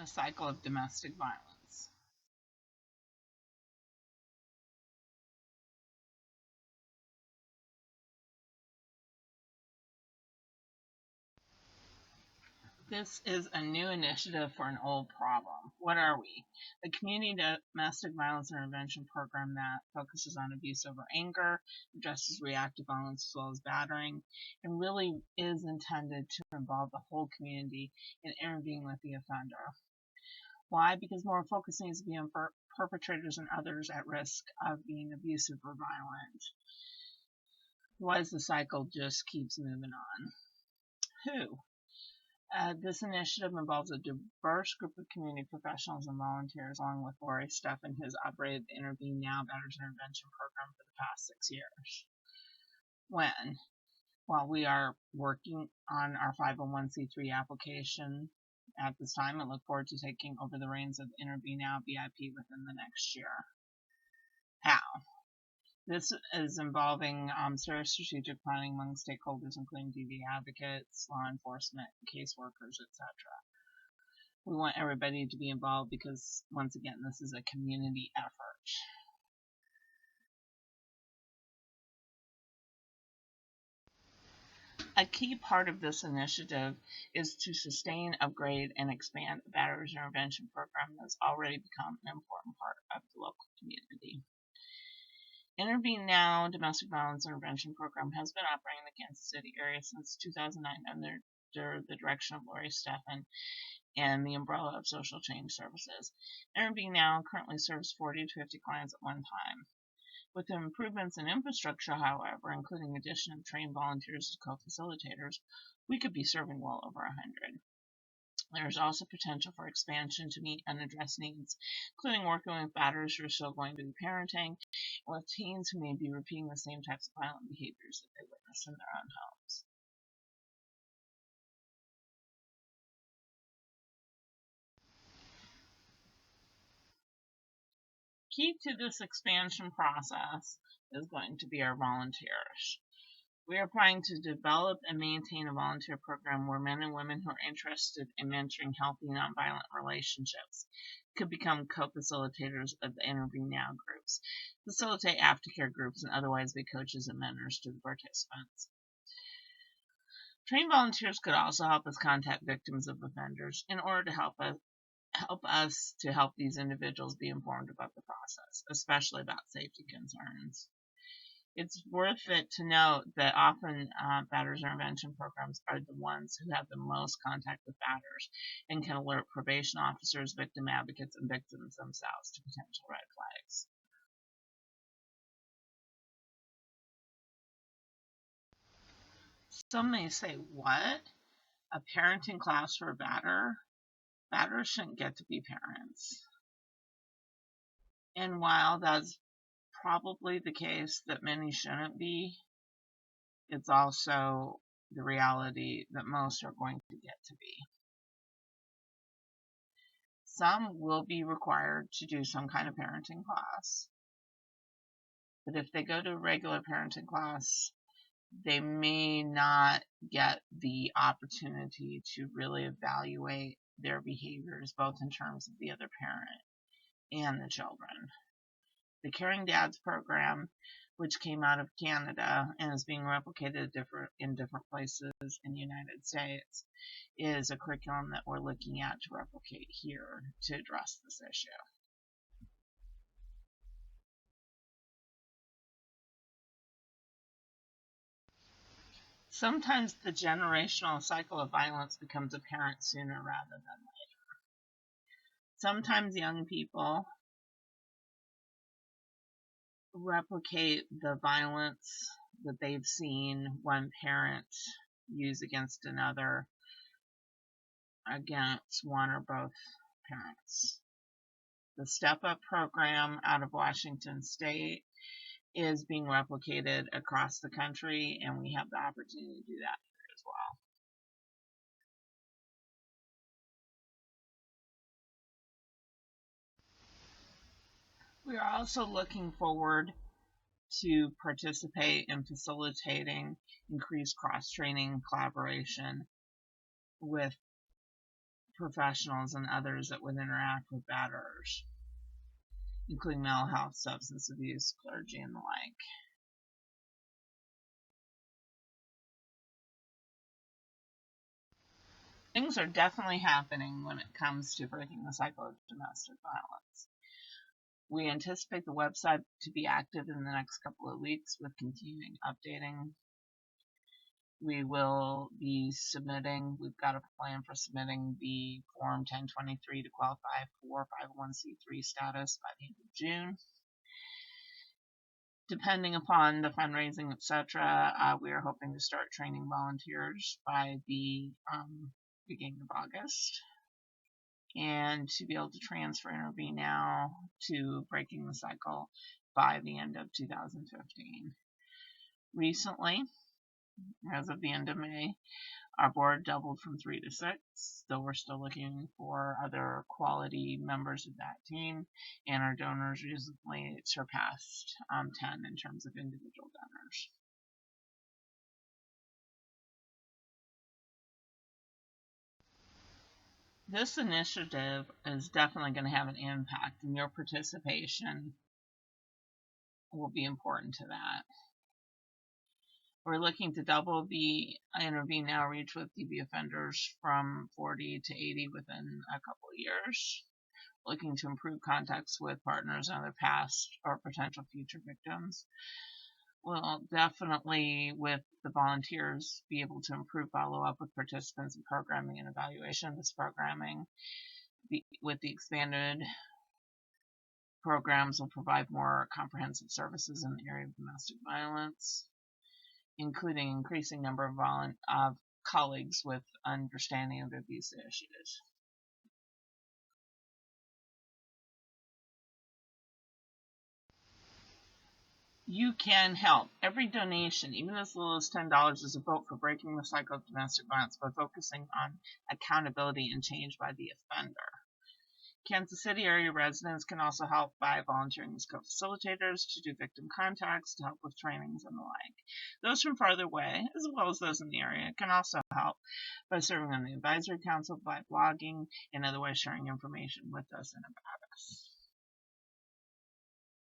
the cycle of domestic violence. This is a new initiative for an old problem. What are we? The Community Domestic Violence Intervention Program that focuses on abuse over anger, addresses reactive violence as well as battering, and really is intended to involve the whole community in intervening with the offender. Why? Because more focus needs to be on perpetrators and others at risk of being abusive or violent. Otherwise, the cycle just keeps moving on. Who? This initiative involves a diverse group of community professionals and volunteers, along with Lori Steffen, who has operated the Intervene Now Batters Intervention Program for the past 6 years. When? While we are working on our 501c3 application at this time, and look forward to taking over the reins of Intervene Now BIP within the next year. How? This is involving serious strategic planning among stakeholders, including DV advocates, law enforcement, caseworkers, etc. We want everybody to be involved because, once again, this is a community effort. A key part of this initiative is to sustain, upgrade, and expand the Batters Intervention Program that's already become an important part of the local community. Intervene Now Domestic Violence Intervention Program has been operating in the Kansas City area since 2009 under the direction of Lori Steffen and the umbrella of Social Change Services. Intervene Now currently serves 40 to 50 clients at one time. With the improvements in infrastructure, however, including addition of trained volunteers as co-facilitators, we could be serving well over 100. There is also potential for expansion to meet unaddressed needs, including working with batters who are still going to be parenting, and with teens who may be repeating the same types of violent behaviors that they witnessed in their own homes. Key to this expansion process is going to be our volunteers. We are planning to develop and maintain a volunteer program where men and women who are interested in mentoring healthy nonviolent relationships could become co-facilitators of the Intervene Now groups, facilitate aftercare groups, and otherwise be coaches and mentors to the participants. Trained volunteers could also help us contact victims of offenders in order to help us to help these individuals be informed about the process, especially about safety concerns. It's worth it to note that often batters intervention programs are the ones who have the most contact with batters and can alert probation officers, victim advocates, and victims themselves to potential red flags. Some may say, what? A parenting class for a batter? Batters shouldn't get to be parents. And while that's probably the case that many shouldn't be, it's also the reality that most are going to get to be. Some will be required to do some kind of parenting class, but if they go to a regular parenting class, they may not get the opportunity to really evaluate their behaviors, both in terms of the other parent and the children. The Caring Dads program, which came out of Canada and is being replicated in different places in the United States, is a curriculum that we're looking at to replicate here to address this issue. Sometimes the generational cycle of violence becomes apparent sooner rather than later. Sometimes young people replicate the violence that they've seen one parent use against another, against one or both parents. The Step Up program out of Washington State is being replicated across the country, and we have the opportunity to do that here as well. We are also looking forward to participate in facilitating increased cross-training and collaboration with professionals and others that would interact with batters, including mental health, substance abuse, clergy, and the like. Things are definitely happening when it comes to breaking the cycle of domestic violence. We anticipate the website to be active in the next couple of weeks with continuing updating. We will be submitting, we've got a plan for submitting the Form 1023 to qualify for 501c3 status by the end of June. Depending upon the fundraising, etc., we are hoping to start training volunteers by the beginning of August, and to be able to transfer Intervene Now to breaking the cycle by the end of 2015. Recently, as of the end of May, our board doubled from 3 to 6, though we're still looking for other quality members of that team, and our donors recently surpassed 10 in terms of individual donors. This initiative is definitely going to have an impact, and your participation will be important to that. We're looking to double the Intervene Now reach with DV offenders from 40 to 80 within a couple of years. Looking to improve contacts with partners and other past or potential future victims. We'll definitely, with the volunteers, be able to improve follow-up with participants in programming and evaluation of this programming. With the expanded programs, will provide more comprehensive services in the area of domestic violence, including increasing number of colleagues with understanding of abuse issues. You can help. Every donation, even as little as $10, is a vote for breaking the cycle of domestic violence by focusing on accountability and change by the offender. Kansas City area residents can also help by volunteering as co-facilitators to do victim contacts, to help with trainings and the like. Those from farther away, as well as those in the area, can also help by serving on the advisory council, by blogging, and otherwise sharing information with us and about us.